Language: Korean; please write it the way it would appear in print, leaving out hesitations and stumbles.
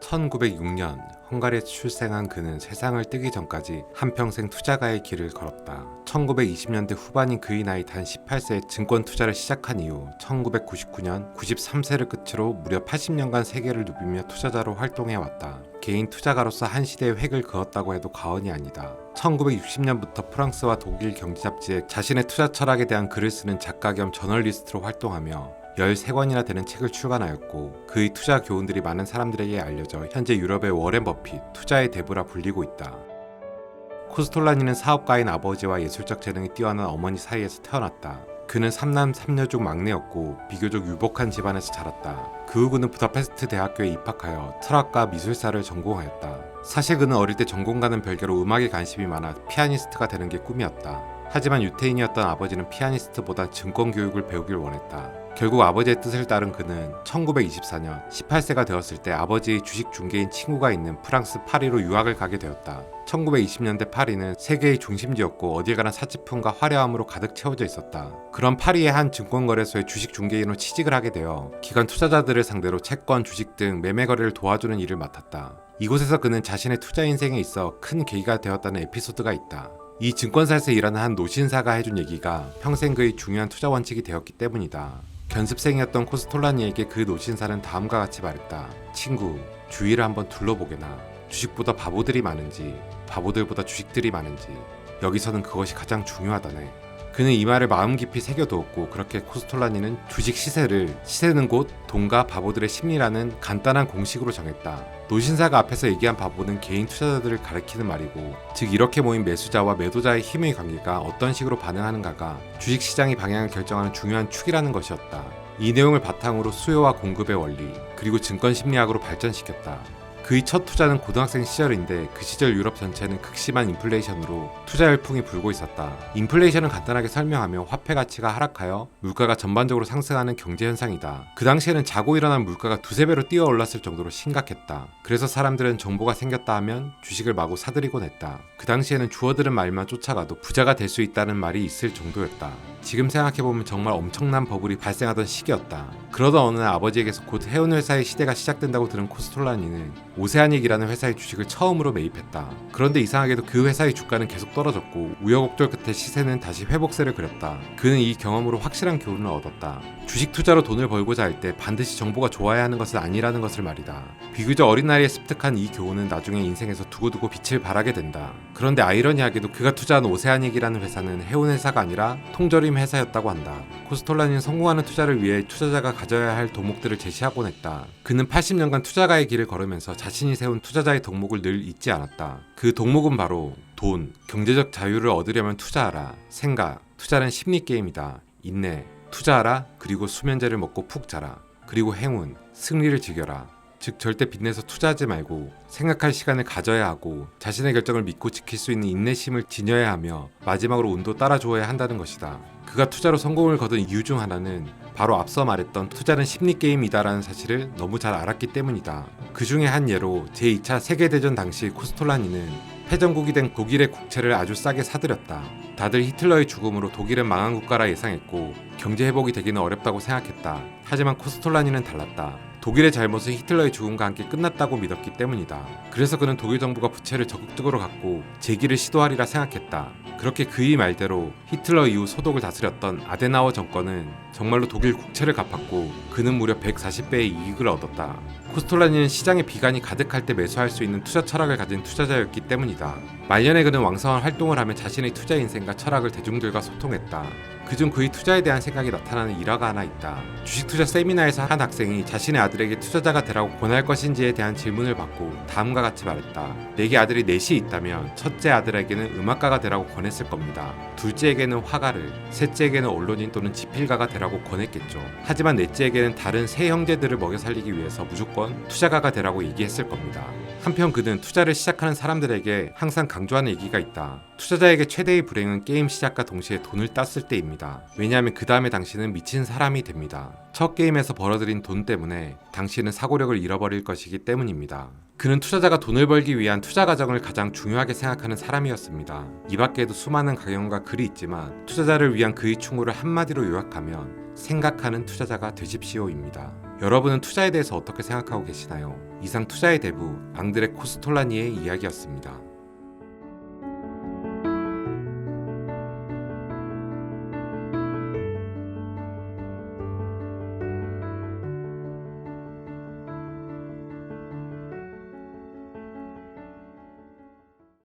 1906년 헝가리에 출생한 그는 세상을 뜨기 전까지 한평생 투자가의 길을 걸었다. 1920년대 후반인 그의 나이 단 18세에 증권 투자를 시작한 이후 1999년 93세를 끝으로 무려 80년간 세계를 누비며 투자자로 활동해왔다. 개인 투자가로서 한 시대의 획을 그었다고 해도 과언이 아니다. 1960년부터 프랑스와 독일 경제 잡지에 자신의 투자 철학에 대한 글을 쓰는 작가 겸 저널리스트로 활동하며 13권이나 되는 책을 출간하였고 그의 투자 교훈들이 많은 사람들에게 알려져 현재 유럽의 워렌 버핏, 투자의 대부라 불리고 있다. 코스톨라니는 사업가인 아버지와 예술적 재능이 뛰어난 어머니 사이에서 태어났다. 그는 3남 3녀 중 막내였고 비교적 유복한 집안에서 자랐다. 그 후 그는 부다페스트 대학교에 입학하여 철학과 미술사를 전공하였다. 사실 그는 어릴 때 전공과는 별개로 음악에 관심이 많아 피아니스트가 되는 게 꿈이었다. 하지만 유태인이었던 아버지는 피아니스트보다 증권 교육을 배우길 원했다. 결국 아버지의 뜻을 따른 그는 1924년 18세가 되었을 때 아버지의 주식 중개인 친구가 있는 프랑스 파리로 유학을 가게 되었다. 1920년대 파리는 세계의 중심지였고 어딜 가나 사치품과 화려함으로 가득 채워져 있었다. 그런 파리의 한 증권거래소에 주식 중개인으로 취직을 하게 되어 기관 투자자들을 상대로 채권, 주식 등 매매 거래를 도와주는 일을 맡았다. 이곳에서 그는 자신의 투자 인생에 있어 큰 계기가 되었다는 에피소드가 있다. 이 증권사에서 일하는 한 노신사가 해준 얘기가 평생 그의 중요한 투자 원칙이 되었기 때문이다. 견습생이었던 코스톨라니에게 그 노신사는 다음과 같이 말했다. 친구, 주위를 한번 둘러보게나. 주식보다 바보들이 많은지, 바보들보다 주식들이 많은지. 여기서는 그것이 가장 중요하다네. 그는 이 말을 마음 깊이 새겨두었고 그렇게 코스톨라니는 주식 시세는 곧 돈과 바보들의 심리라는 간단한 공식으로 정했다. 노신사가 앞에서 얘기한 바보는 개인 투자자들을 가리키는 말이고, 즉 이렇게 모인 매수자와 매도자의 힘의 관계가 어떤 식으로 반응하는가가 주식시장의 방향을 결정하는 중요한 축이라는 것이었다. 이 내용을 바탕으로 수요와 공급의 원리, 그리고 증권 심리학으로 발전시켰다. 그의 첫 투자는 고등학생 시절인데 그 시절 유럽 전체는 극심한 인플레이션으로 투자 열풍이 불고 있었다. 인플레이션은 간단하게 설명하며 화폐 가치가 하락하여 물가가 전반적으로 상승하는 경제 현상이다. 그 당시에는 자고 일어난 물가가 두세 배로 뛰어 올랐을 정도로 심각했다. 그래서 사람들은 정보가 생겼다 하면 주식을 마구 사들이곤 했다. 그 당시에는 주워들은 말만 쫓아가도 부자가 될 수 있다는 말이 있을 정도였다. 지금 생각해보면 정말 엄청난 버블이 발생하던 시기였다. 그러던 어느 날 아버지에게서 곧 해운회사의 시대가 시작된다고 들은 코스톨라니는 오세아닉이라는 회사의 주식을 처음으로 매입했다. 그런데 이상하게도 그 회사의 주가는 계속 떨어졌고 우여곡절 끝에 시세는 다시 회복세를 그렸다. 그는 이 경험으로 확실한 교훈을 얻었다. 주식 투자로 돈을 벌고자 할 때 반드시 정보가 좋아야 하는 것은 아니라는 것을 말이다. 비교적 어린 나이에 습득한 이 교훈은 나중에 인생에서 두고두고 빛을 발하게 된다. 그런데 아이러니하게도 그가 투자한 오세아닉이라는 회사는 해운회사가 아니라 통조림 회사였다고 한다. 코스톨라니는 성공하는 투자를 위해 투자자가 가져야 할 도목들을 제시하곤 했다. 그는 80년간 투자가의 길을 걸으면서 자신이 세운 투자자의 덕목을 늘 잊지 않았다. 그 덕목은 바로 돈, 경제적 자유를 얻으려면 투자하라, 생각, 투자는 심리게임이다, 인내, 투자하라, 그리고 수면제를 먹고 푹 자라, 그리고 행운, 승리를 즐겨라. 즉 절대 빚내서 투자하지 말고 생각할 시간을 가져야 하고 자신의 결정을 믿고 지킬 수 있는 인내심을 지녀야 하며 마지막으로 운도 따라주어야 한다는 것이다. 그가 투자로 성공을 거둔 이유 중 하나는 바로 앞서 말했던 투자는 심리게임이다라는 사실을 너무 잘 알았기 때문이다. 그 중에 한 예로 제2차 세계대전 당시 코스톨라니는 패전국이 된 독일의 국채를 아주 싸게 사들였다. 다들 히틀러의 죽음으로 독일은 망한 국가라 예상했고 경제 회복이 되기는 어렵다고 생각했다. 하지만 코스톨라니는 달랐다. 독일의 잘못은 히틀러의 죽음과 함께 끝났다고 믿었기 때문이다. 그래서 그는 독일 정부가 부채를 적극적으로 갖고 재기를 시도하리라 생각했다. 그렇게 그의 말대로 히틀러 이후 소독을 다스렸던 아데나워 정권은 정말로 독일 국채를 갚았고 그는 무려 140배의 이익을 얻었다. 코스톨라니는 시장에 비관이 가득할 때 매수할 수 있는 투자 철학을 가진 투자자였기 때문이다. 말년에 그는 왕성한 활동을 하며 자신의 투자 인생과 철학을 대중들과 소통했다. 그중 그의 투자에 대한 생각이 나타나는 일화가 하나 있다. 주식 투자 세미나에서 한 학생이 자신의 아들에게 투자자가 되라고 권할 것인지에 대한 질문을 받고 다음과 같이 말했다. 내게 아들이 넷이 있다면 첫째 아들에게는 음악가가 되라고 권했을 겁니다. 둘째에게는 화가를, 셋째에게는 언론인 또는 지필가가 되라고 권했겠죠. 하지만 넷째에게는 다른 세 형제들을 먹여 살리기 위해서 무조건 투자가가 되라고 얘기했을 겁니다. 한편 그는 투자를 시작하는 사람들에게 항상 강조하는 얘기가 있다. 투자자에게 최대의 불행은 게임 시작과 동시에 돈을 땄을 때입니다. 왜냐하면 그 다음에 당신은 미친 사람이 됩니다. 첫 게임에서 벌어들인 돈 때문에 당신은 사고력을 잃어버릴 것이기 때문입니다. 그는 투자자가 돈을 벌기 위한 투자 과정을 가장 중요하게 생각하는 사람이었습니다. 이 밖에도 수많은 강연과 글이 있지만 투자자를 위한 그의 충고를 한마디로 요약하면 생각하는 투자자가 되십시오입니다. 여러분은 투자에 대해서 어떻게 생각하고 계시나요? 이상 투자의 대부 앙드레 코스톨라니의 이야기였습니다.